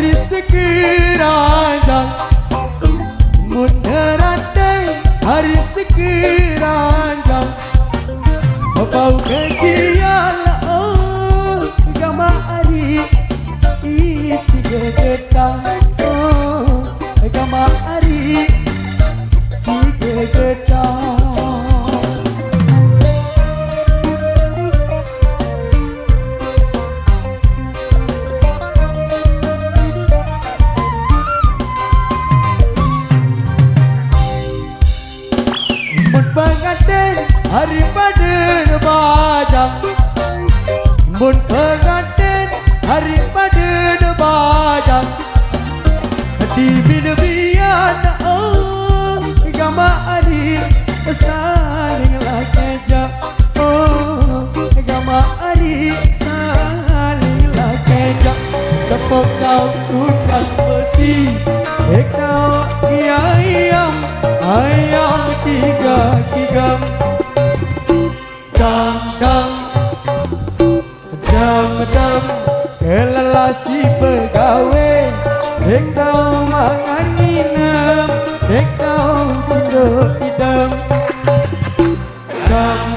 hari sekeranjang muterandai hari sekeranjang bau kejian oh gama hari isi gedang oh gama hari si gedang pengantin hari pada bajang mun pengantin hari pada bajang di bian oh gama hari saling lakeja oh gama hari saling lakeja cepok kau tukang besi kau ayam tiga gigam dang dam kelelasi pegawe kau makan minum kau tidur idam dam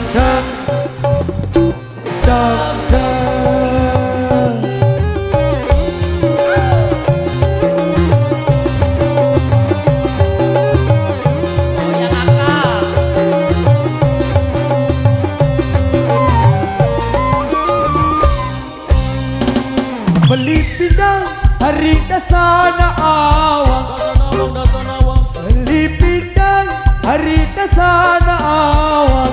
beli pindang hari dasana awang beli pindang hari dasana awang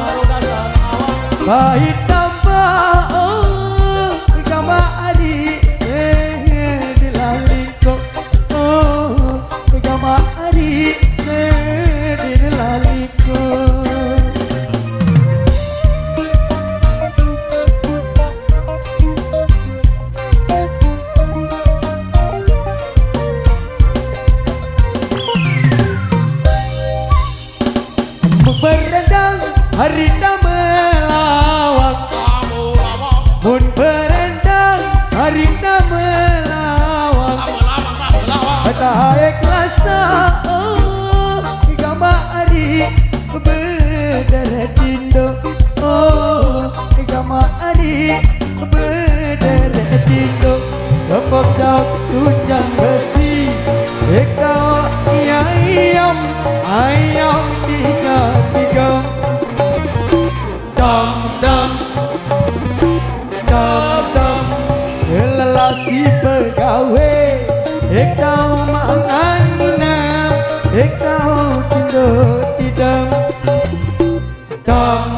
bahit tambah oh gama hari sedilalingko oh gama hari sedilalingko berendang hari melawang mun berendang hari melawang tak ikhlas oh gama hari berderet indo oh gama hari berderet indo lepok dak tunjang besi kau ayam tiga dam kelelasi pegawe kau makan minum kau tidur idam dam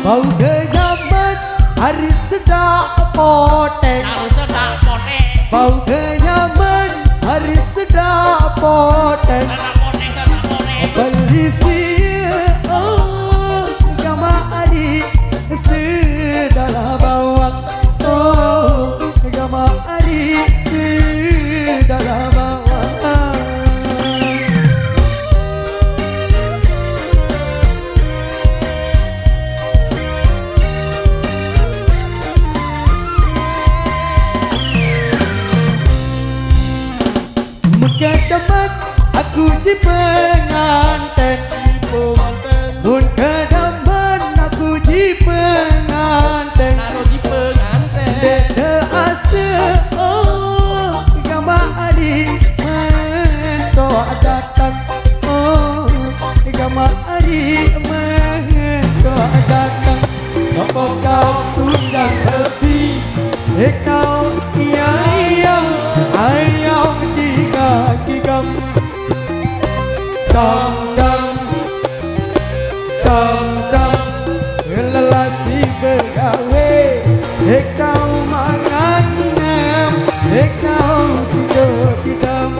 bau kenyaman hari sedak poteng bau kenyaman hari sedak poteng beli oh gama hari sedalah bawang oh gama hari sedalah bawang muka teman aku ji pengantin mun kedaman aku ji pengantin dede asa oh gama hari mentok datang oh gama hari mentok datang apa kau tunjang besi kau ayam tiga gigam dam kelelasi begawe kau makan minum kau tidur idam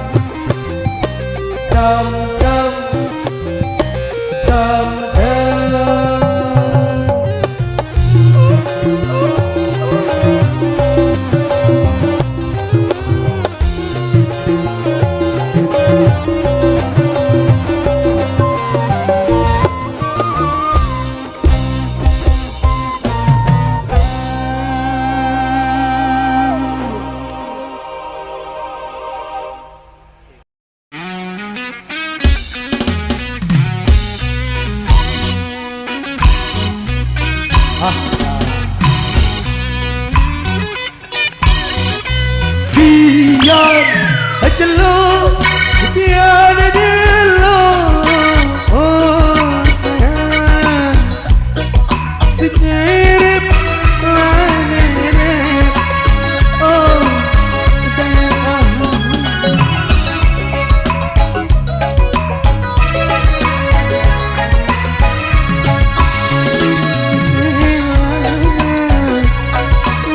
dam Ah, biar celuk tiada dulu. Oh sayang, senyirip lanirip. Oh sayang,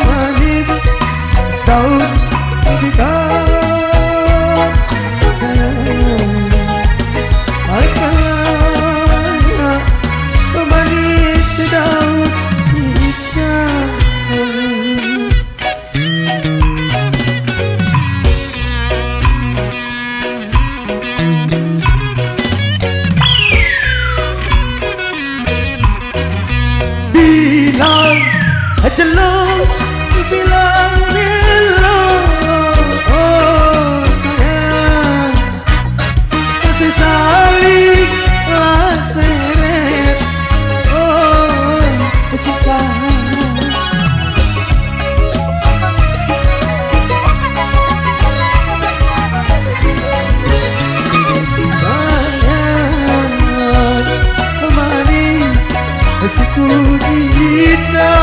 manis daun dekat sayang, manis daun dekat. Bilang celuk, bilang hello. Oh sayang, kasih saling seret. Oh cinta. Sayang, manis suku kita.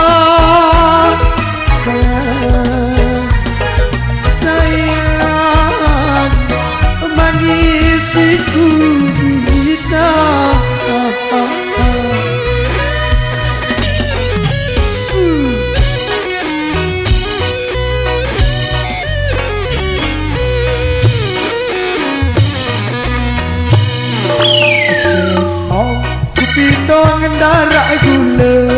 Sayang, sayang, manis suku kita. Cekong kupindong darah gula.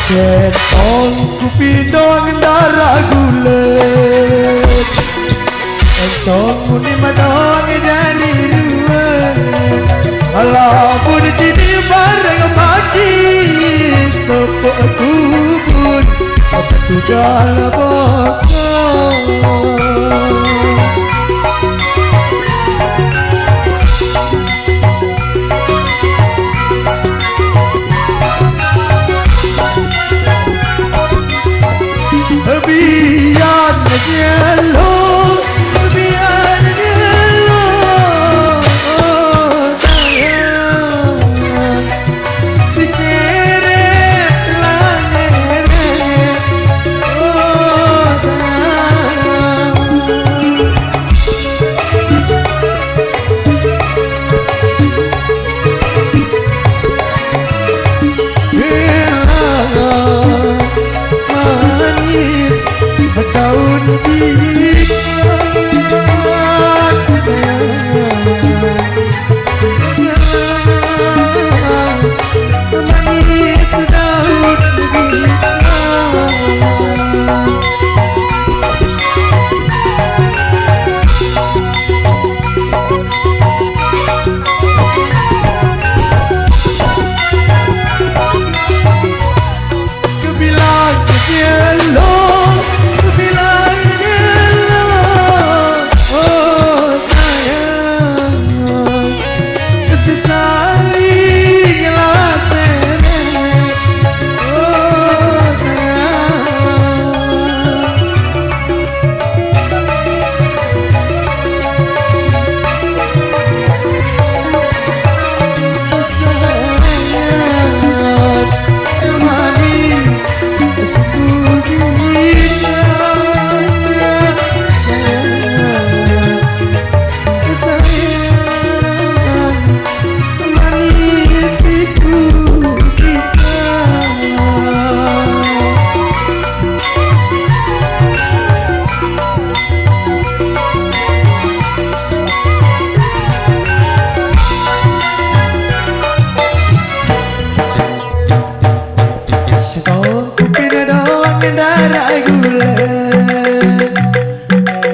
Ketong kupindong darah gulet Encong muni madong jadi ruang Alah pun kini bareng mati Sepuk kubun Apa tu dalam bokong Biar jelur, biar jelur, sayang. Si keret langeret, sayang. Manis daun bintang manis daun bintang kebilang kejelong kebilang kejelong oh sayang sesali ngelah seret oh sayang manis darah gulen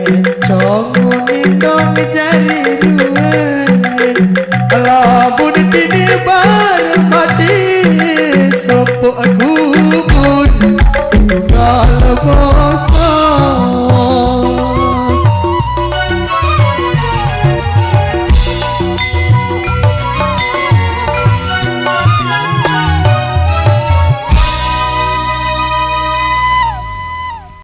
Encong unindong jari ruwen Alah budi kini baru mati